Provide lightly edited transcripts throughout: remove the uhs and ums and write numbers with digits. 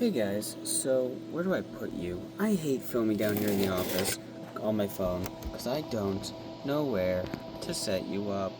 Hey guys, so where do I put you? I hate filming down here in the office on my phone because I don't know where to set you up.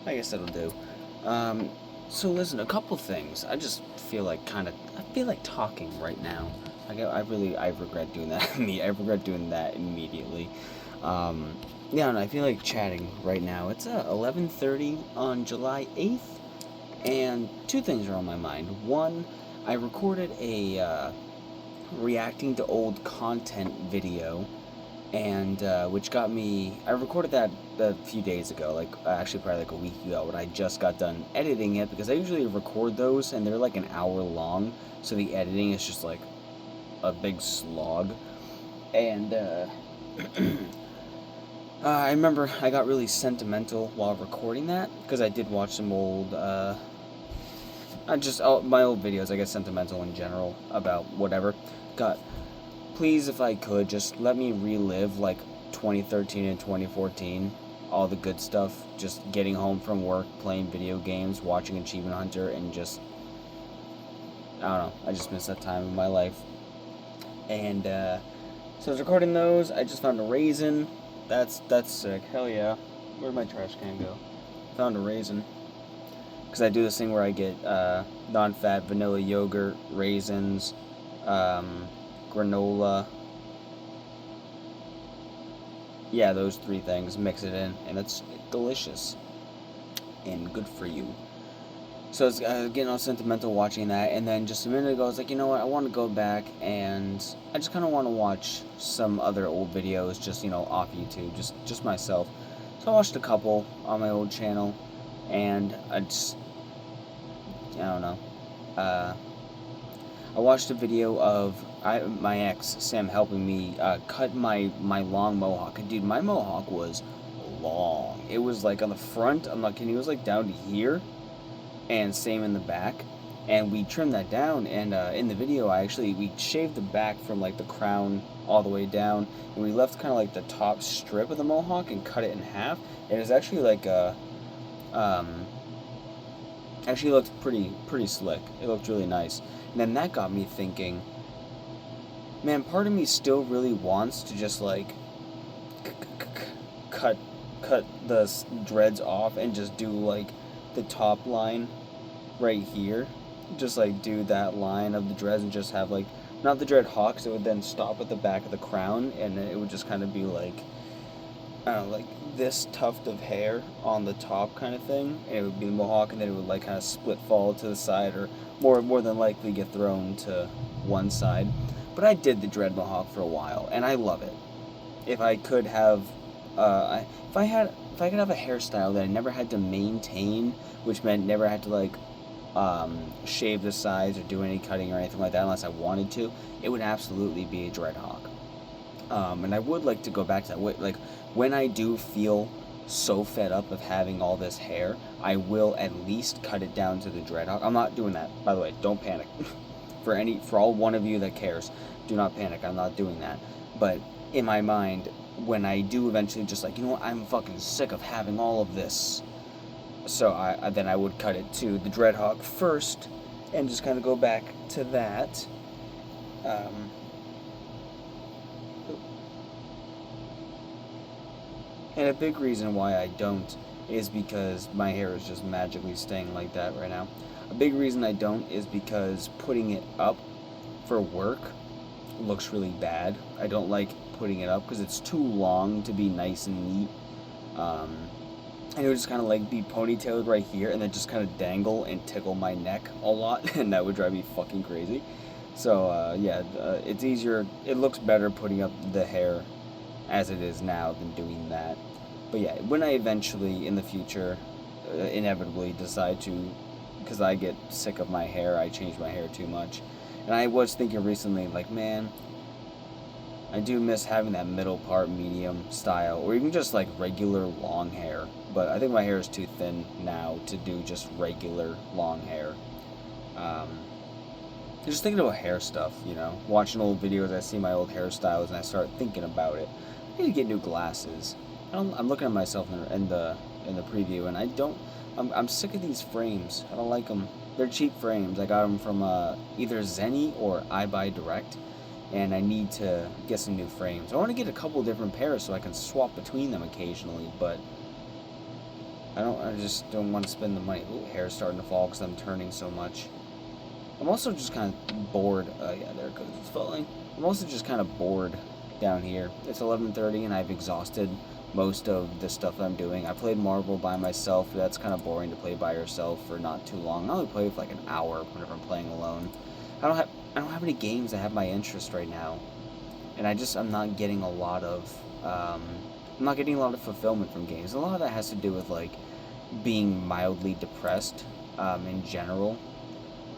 I guess that'll do. Um, so listen, a couple things. I just feel like I feel like talking right now. I regret doing that. I regret doing that immediately. Um, yeah, and I feel like chatting right now. It's 11:30 on July 8th, and two things are on my mind. One, I recorded a reacting to old content video, and which got me. I recorded that a few days ago, like actually probably like a week ago, when I just got done editing it because I usually record those and they're like an hour long, so the editing is just like a big slog. And I remember I got really sentimental while recording that because I did watch some old. My old videos. I get sentimental in general about whatever. Got Please, if I could, just let me relive like 2013 and 2014, all the good stuff. Just getting home from work, playing video games, watching Achievement Hunter, and just I don't know. I just miss that time in my life. And so I was recording those. I just found a raisin. That's sick. Hell yeah. Where'd my trash can go? Found a raisin. Because I do this thing where I get non-fat vanilla yogurt, raisins, granola. Yeah, those three things, mix it in, and it's delicious and good for you. So it's getting all sentimental watching that, and then just a minute ago, I was like, you know what, I want to go back and I just kind of want to watch some other old videos, just off YouTube, just myself. So I watched a couple on my old channel, and I don't know. Uh, I watched a video of my ex Sam helping me cut my long mohawk. And dude, my mohawk was long. It was like on the front. I'm not kidding. It was like down to here, and same in the back. And we trimmed that down. And in the video, we shaved the back from like the crown all the way down, and we left kind of like the top strip of the mohawk and cut it in half. And it was actually like a actually looked pretty slick. It looked really nice. And then that got me thinking, man, part of me still really wants to just like cut the dreads off and just do like the top line right here. Just like do that line of the dreads and just have like not the dread hawks. It would then stop at the back of the crown, and it would just kind of be like, I don't know, like this tuft of hair on the top kind of thing, and it would be the mohawk, and then it would like kind of split fall to the side, or more than likely get thrown to one side. But I did the dread mohawk for a while, and I love it. If I could have, if I could have a hairstyle that I never had to maintain, which meant never had to like shave the sides or do any cutting or anything like that unless I wanted to, it would absolutely be a dreadhawk. And I would like to go back to that. Like, when I do feel so fed up of having all this hair, I will at least cut it down to the dreadhawk. I'm not doing that, by the way. Don't panic. For all one of you that cares, do not panic. I'm not doing that. But in my mind, when I do eventually just like, you know what, I'm fucking sick of having all of this. So then I would cut it to the dreadhawk first, and just kind of go back to that. Um, And a big reason why I don't is because my hair is just magically staying like that right now. A big reason I don't is because putting it up for work looks really bad. I don't like putting it up because it's too long to be nice and neat. And it would just kind of like be ponytailed right here and then just kind of dangle and tickle my neck a lot, and that would drive me fucking crazy. So it's easier. It looks better putting up the hair as it is now than doing that. But yeah, when I eventually in the future inevitably decide to, because I get sick of my hair, I change my hair too much. And I was thinking recently, like, man, I do miss having that middle part medium style, or even just like regular long hair. But I think my hair is too thin now to do just regular long hair. Um, just thinking about hair stuff, watching old videos, I see my old hairstyles, and I start thinking about it. I need to get new glasses. I'm looking at myself in the preview, and I'm sick of these frames. I don't like them. They're cheap frames. I got them from either Zenny or iBuyDirect, and I need to get some new frames. I want to get a couple different pairs so I can swap between them occasionally, but I just don't want to spend the money. Ooh, hair's starting to fall because I'm turning so much. I'm also just kind of bored. Yeah, there it goes. It's falling. I'm also just kind of bored down here. It's 11:30 and I've exhausted most of the stuff that I'm doing. I played Marvel by myself. That's kind of boring to play by yourself for not too long. I only play for like an hour whenever I'm playing alone. I don't have any games that have my interest right now, and I'm not getting a lot of fulfillment from games. A lot of that has to do with like being mildly depressed in general,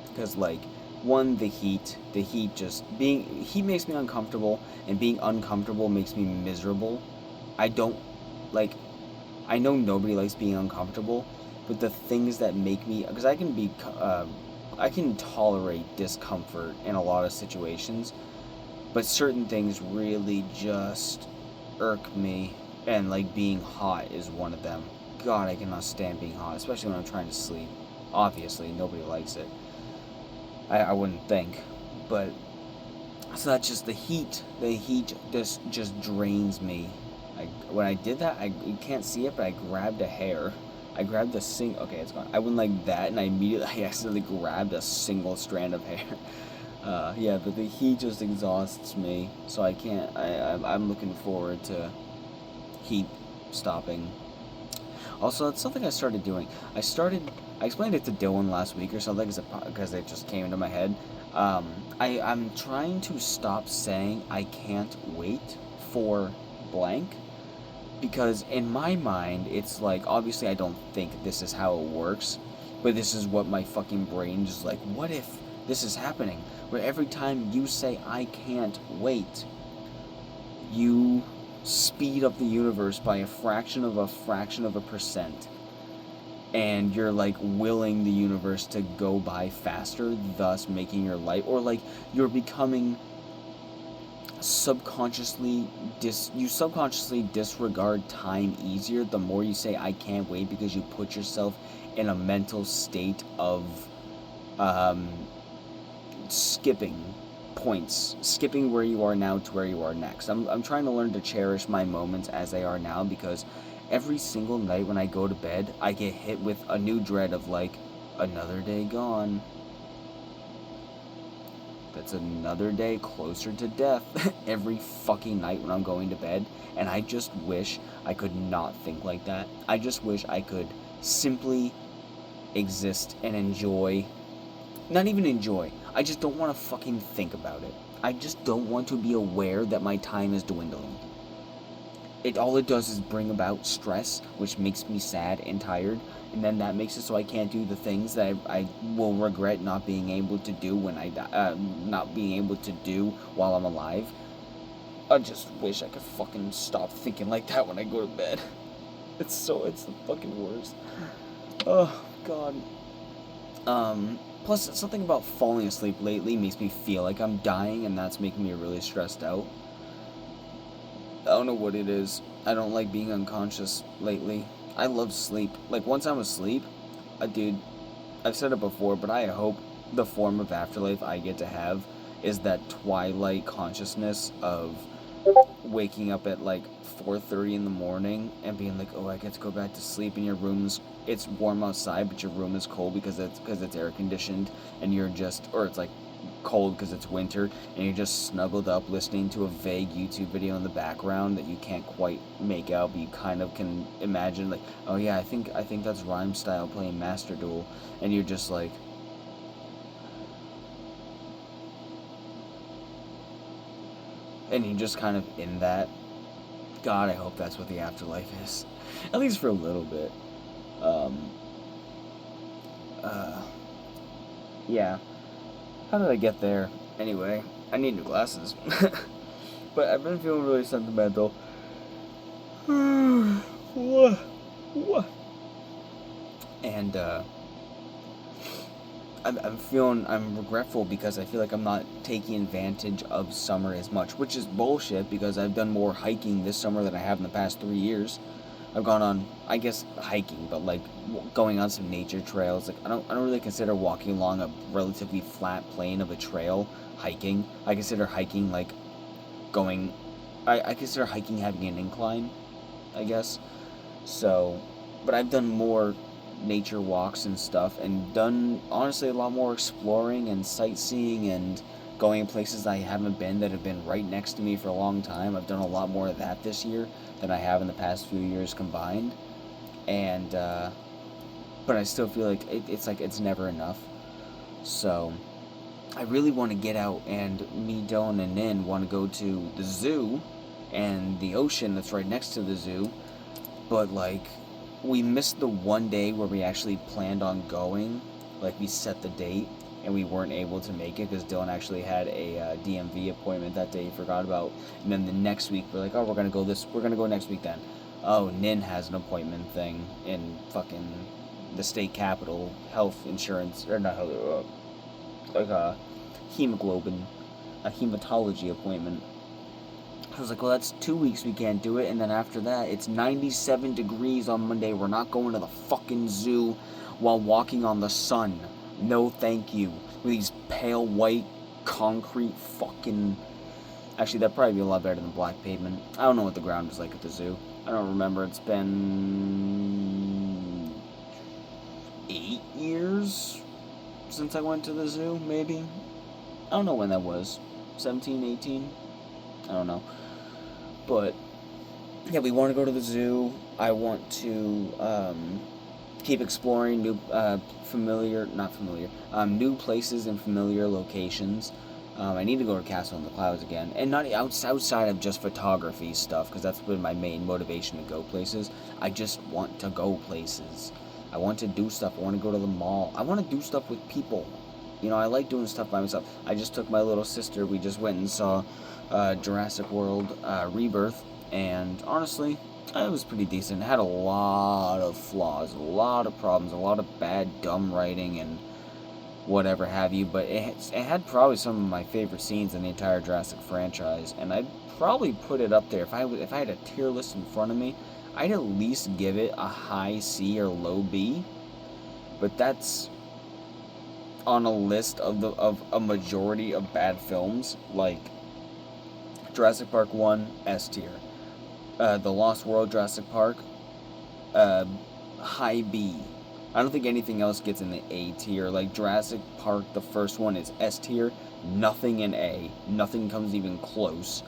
because like one, the heat heat makes me uncomfortable, and being uncomfortable makes me miserable. I don't like I know nobody likes being uncomfortable, but the things that make me, because I can tolerate discomfort in a lot of situations, but certain things really just irk me, and like being hot is one of them. God, I cannot stand being hot, especially when I'm trying to sleep. Obviously, nobody likes it. I wouldn't think, but so that's just the heat. The heat just drains me. When I did that, you can't see it, but I grabbed a hair. I grabbed okay, it's gone. I went like that, and I accidentally grabbed a single strand of hair. Yeah, but the heat just exhausts me, so I can't. I'm looking forward to heat stopping. Also, it's something I started doing. I explained it to Dylan last week or something because it just came into my head. I'm trying to stop saying I can't wait for blank, because in my mind it's like, obviously I don't think this is how it works, but this is what my fucking brain is like. What if this is happening, where every time you say I can't wait, you speed up the universe by a fraction of a percent, and you're like willing the universe to go by faster, thus making your life, or like you're becoming subconsciously disregard time easier the more you say I can't wait, because you put yourself in a mental state of skipping points, skipping where you are now to where you are next. I'm trying to learn to cherish my moments as they are now, because every single night when I go to bed, I get hit with a new dread of like, another day gone. That's another day closer to death every fucking night when I'm going to bed, and I just wish I could not think like that. I just wish I could simply exist and enjoy. Not even enjoy. I just don't want to fucking think about it. I just don't want to be aware that my time is dwindling. All it does is bring about stress, which makes me sad and tired, and then that makes it so I can't do the things that I will regret not being able to do when I die, not being able to do while I'm alive. I just wish I could fucking stop thinking like that when I go to bed. It's the fucking worst. Oh god. Plus, something about falling asleep lately makes me feel like I'm dying, and that's making me really stressed out. I don't know what it is. I don't like being unconscious lately. I love sleep. Like, once I'm asleep, dude, I've said it before, but I hope the form of afterlife I get to have is that twilight consciousness of waking up at like 4:30 in the morning and being like, oh, I get to go back to sleep, and it's warm outside, but your room is cold because it's air conditioned, and or it's like cold because it's winter, and you're just snuggled up listening to a vague YouTube video in the background that you can't quite make out, but you kind of can imagine, like, oh yeah, I think that's Rhyme Style playing Master Duel, and you're just like, and you're just kind of in that. God, I hope that's what the afterlife is, at least for a little bit. Yeah. How did I get there? Anyway, I need new glasses. But I've been feeling really sentimental. What? And, I'm regretful because I feel like I'm not taking advantage of summer as much, which is bullshit because I've done more hiking this summer than I have in the past 3 years. I've gone on, I guess, hiking, but like going on some nature trails. Like I don't really consider walking along a relatively flat plane of a trail hiking. I consider hiking like going. I consider hiking having an incline, I guess. So, but I've done more nature walks and stuff, and done honestly a lot more exploring and sightseeing and going places I haven't been that have been right next to me for a long time. I've done a lot more of that this year than I have in the past few years combined, and but I still feel like it's never enough. So I really want to get out, and me, Dylan, and Nin want to go to the zoo and the ocean that's right next to the zoo, but like we missed the one day where we actually planned on going. Like we set the date and we weren't able to make it because Dylan actually had a DMV appointment that day he forgot about. And then the next week we're like, oh, we're gonna go next week then. Oh, Nin has an appointment thing in fucking the state capital, health insurance or not like a hemoglobin, a hematology appointment. I was like, well, that's 2 weeks we can't do it, and then after that, it's 97 degrees on Monday. We're not going to the fucking zoo while walking on the sun. No, thank you. With these pale white concrete fucking. Actually, that'd probably be a lot better than black pavement. I don't know what the ground is like at the zoo. I don't remember. It's been 8 years since I went to the zoo, maybe. I don't know when that was. 17, 18? I don't know. But yeah, we want to go to the zoo. I want to keep exploring new, new places and familiar locations. I need to go to Castle in the Clouds again, and not outside of just photography stuff, because that's been my main motivation to go places. I just want to go places. I want to do stuff. I want to go to the mall. I want to do stuff with people. You know, I like doing stuff by myself. I just took my little sister. We just went and saw Jurassic World Rebirth, and honestly, it was pretty decent. It had a lot of flaws, a lot of problems, a lot of bad, dumb writing, and whatever have you, but it had probably some of my favorite scenes in the entire Jurassic franchise, and I'd probably put it up there. If I had a tier list in front of me, I'd at least give it a high C or low B, but that's on a list of a majority of bad films, like Jurassic Park 1, S tier. The Lost World Jurassic Park, high B. I don't think anything else gets in the A tier. Like Jurassic Park, the first one is S tier, nothing in A. Nothing comes even close.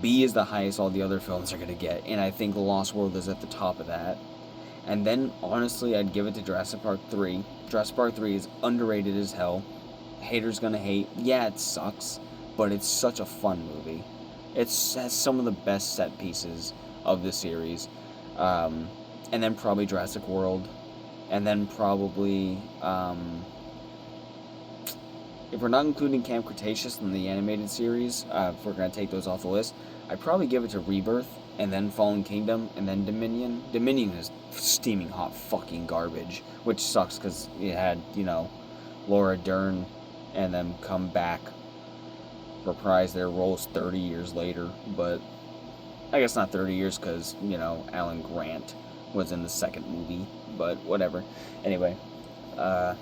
B is the highest all the other films are going to get, and I think The Lost World is at the top of that. And then, honestly, I'd give it to Jurassic Park 3. Jurassic Park 3 is underrated as hell. Haters gonna hate. Yeah, it sucks, but it's such a fun movie. It has some of the best set pieces of the series. And then probably Jurassic World. And then probably, if we're not including Camp Cretaceous in the animated series, if we're going to take those off the list, I'd probably give it to Rebirth, and then Fallen Kingdom, and then Dominion. Dominion is steaming hot fucking garbage, which sucks because it had, Laura Dern and them come back, reprise their roles 30 years later, but I guess not 30 years because, Alan Grant was in the second movie, but whatever. Anyway, so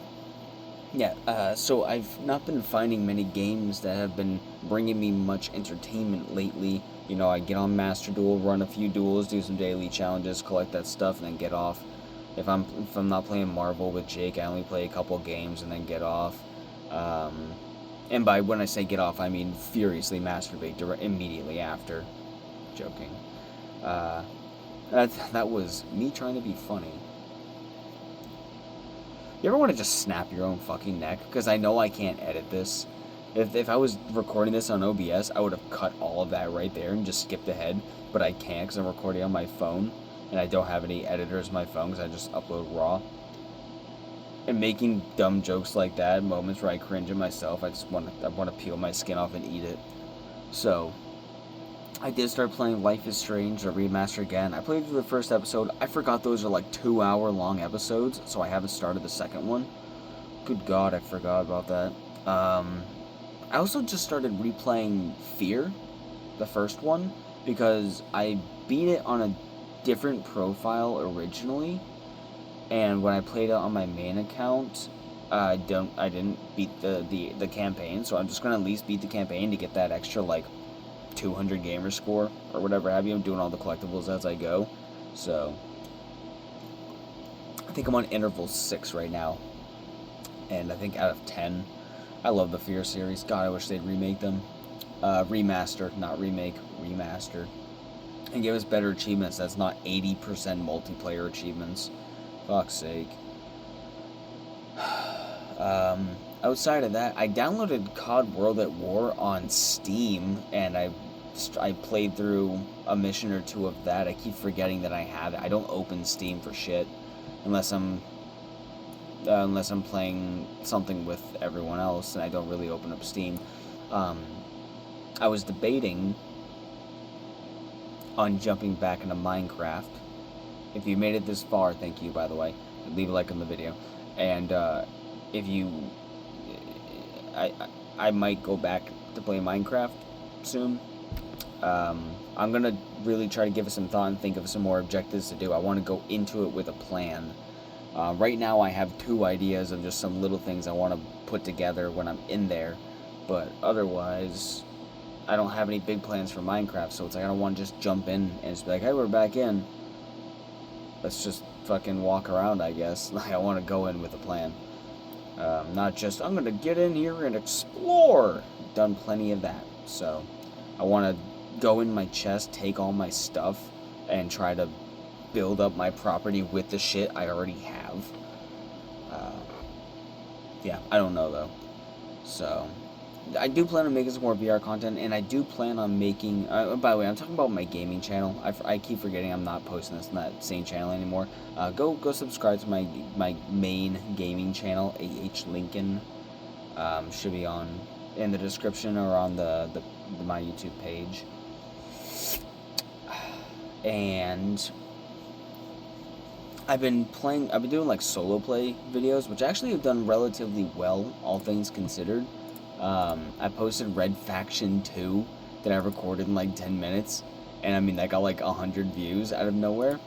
I've not been finding many games that have been bringing me much entertainment lately. I get on Master Duel, run a few duels, do some daily challenges, collect that stuff, and then get off. If I'm not playing Marvel with Jake, I only play a couple games and then get off. And by when I say get off, I mean furiously masturbate immediately after. Joking. That was me trying to be funny. You ever want to just snap your own fucking neck? Because I know I can't edit this. If I was recording this on OBS, I would have cut all of that right there and just skipped ahead. But I can't because I'm recording on my phone. And I don't have any editors on my phone because I just upload raw. And making dumb jokes like that, moments where I cringe at myself, I want to peel my skin off and eat it. So I did start playing Life is Strange, the remaster again. I played through the first episode. I forgot those are like 2-hour-long episodes, so I haven't started the second one. Good God, I forgot about that. I also just started replaying Fear, the first one, because I beat it on a different profile originally, and when I played it on my main account, I didn't beat the campaign, so I'm just gonna at least beat the campaign to get that extra like 200 gamer score or whatever have you. I'm doing all the collectibles as I go, so I think I'm on interval 6 right now, and I think out of 10, I love the Fear series. God, I wish they'd remake them, remaster, not remake, remaster, and give us better achievements. That's not 80% multiplayer achievements. Fuck's sake. Outside of that, I downloaded COD World at War on Steam, and I played through a mission or two of that. I keep forgetting that I have it. I don't open Steam for shit unless I'm playing something with everyone else, and I don't really open up Steam. I was debating on jumping back into Minecraft. If you made it this far, thank you, by the way. Leave a like on the video. And if you... I might go back to play Minecraft soon. I'm going to really try to give it some thought and think of some more objectives to do. I want to go into it with a plan. Right now I have 2 ideas of just some little things I want to put together when I'm in there. But otherwise, I don't have any big plans for Minecraft, so it's like I don't want to just jump in and just be like, hey, we're back in. Let's just fucking walk around, I guess. Like, I want to go in with a plan. Not just, I'm going to get in here and explore. Done plenty of that. So, I want to go in my chest, take all my stuff, and try to build up my property with the shit I already have. Yeah, I don't know, though. So, I do plan on making some more VR content, and I do plan on making... by the way, I'm talking about my gaming channel. I keep forgetting I'm not posting this on that same channel anymore. Go subscribe to my main gaming channel, AH Lincoln. Should be in the description or on my YouTube page. And I've been doing like solo play videos, which actually have done relatively well, all things considered. I posted Red Faction 2 that I recorded in like 10 minutes, and I mean that got like 100 views out of nowhere.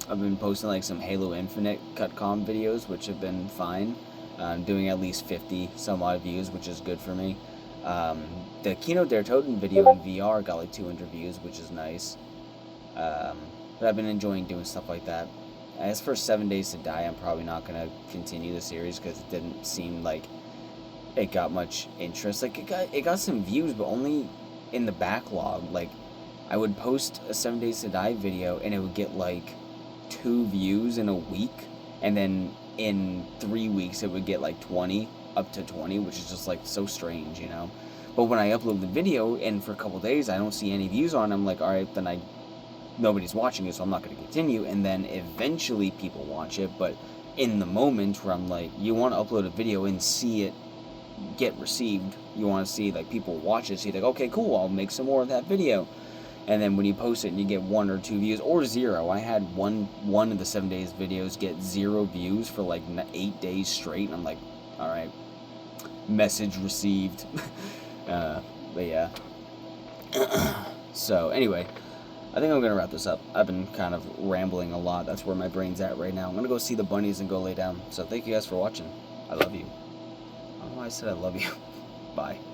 I've been posting like some Halo Infinite cutcom videos, which have been fine. I'm doing at least 50 some odd views, which is good for me. The Kino Der Toten video in VR got like 200 views, which is nice. But I've been enjoying doing stuff like that. As for 7 Days to Die, I'm probably not going to continue the series because it didn't seem like it got much interest. Like, it got some views, but only in the backlog. Like, I would post a 7 Days to Die video, and it would get, like, 2 views in a week, and then in 3 weeks, it would get, like, 20, up to 20, which is just, like, so strange, you know? But when I upload the video, and for a couple days, I don't see any views on it, I'm like, alright, then nobody's watching it, so I'm not going to continue, and then eventually people watch it, but in the moment where I'm like, you want to upload a video and see it get received, you want to see, like, people watch it, so you're like, okay, cool, I'll make some more of that video, and then when you post it and you get 1 or 2 views, or 0, I had one of the 7 days videos get 0 views for, like, 8 days straight, and I'm like, alright, message received. But yeah. So, anyway, I think I'm going to wrap this up. I've been kind of rambling a lot. That's where my brain's at right now. I'm going to go see the bunnies and go lay down. So thank you guys for watching. I love you. I don't know why I said I love you. Bye.